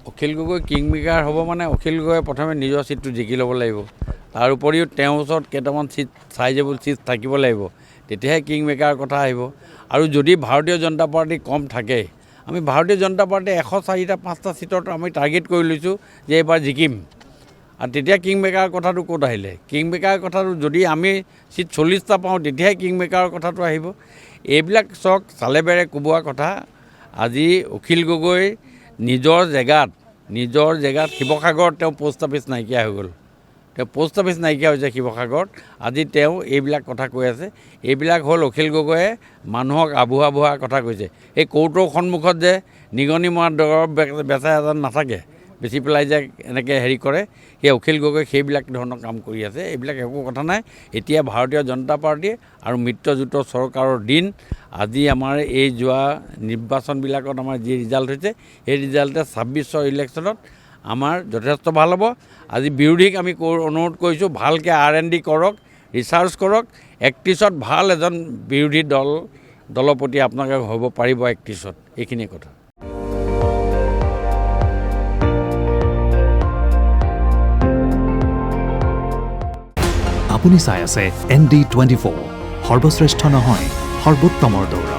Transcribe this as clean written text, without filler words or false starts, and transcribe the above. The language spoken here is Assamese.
অখিল গগৈ কিংমেকাৰ হ'ব মানে অখিল গগৈ প্ৰথমে নিজৰ ছিটটো জিকি ল'ব লাগিব। তাৰ উপৰিও তেওঁৰ ওচৰত কেইটামান ছিট চাইজেবল ছিট থাকিব লাগিব, তেতিয়াহে কিংমেকাৰ কথা আহিব। আৰু যদি ভাৰতীয় জনতা পাৰ্টি কম থাকে, আমি ভাৰতীয় জনতা পাৰ্টি 104-5টা ছিটত আমি টাৰ্গেট কৰি লৈছোঁ যে এইবাৰ জিকিম। আৰু তেতিয়া কিংমেকাৰ কথাটো ক'ত আহিলে? কিংমেকাৰ কথাটো যদি আমি ছিট 40টা পাওঁ তেতিয়াহে কিংমেকাৰৰ কথাটো আহিব। এইবিলাক চক চালে বেৰে কোবোৱা কথা। আজি অখিল গগৈ নিজৰ জেগাত শিৱসাগৰত তেওঁ পোষ্ট অফিচ নাইকিয়া হৈ গ'ল। তেওঁ পোষ্ট অফিচ নাইকিয়া হৈছে শিৱসাগৰত। আজি তেওঁ এইবিলাক কথা কৈ আছে। এইবিলাক হ'ল অখিল গগৈয়ে মানুহক আবুৱা কথা কৈছে। এই কৌৰ্টৰ সন্মুখত যে নিগনি মৰা দৰৱ বেচা এজন নাথাকে, বেচি পেলাই যে এনেকৈ হেৰি কৰে, সেই অখিল গগৈ সেইবিলাক ধৰণৰ কাম কৰি আছে। এইবিলাক একো কথা নাই। এতিয়া ভাৰতীয় জনতা পাৰ্টি আৰু মিত্ৰজোঁটৰ চৰকাৰৰ দিন। আজি আমাৰ এই যোৱা নিৰ্বাচনবিলাকত আমাৰ যি ৰিজাল্ট হৈছে, সেই ৰিজাল্টে 26ৰ ইলেকশ্যনত আমাৰ যথেষ্ট ভাল হ'ব। আজি বিৰোধীক আমি অনুৰোধ কৰিছোঁ, ভালকৈ R&D কৰক, ৰিচাৰ্চ কৰক। 31ত ভাল এজন বিৰোধী দলৰ প্ৰতি আপোনালোকে হ'ব পাৰিব 31ত। এইখিনিয়ে কথা। আপুনি চাই আছে ND24, সৰ্বশ্ৰেষ্ঠ নহয় সৰ্বোত্তমৰ দৌৰা।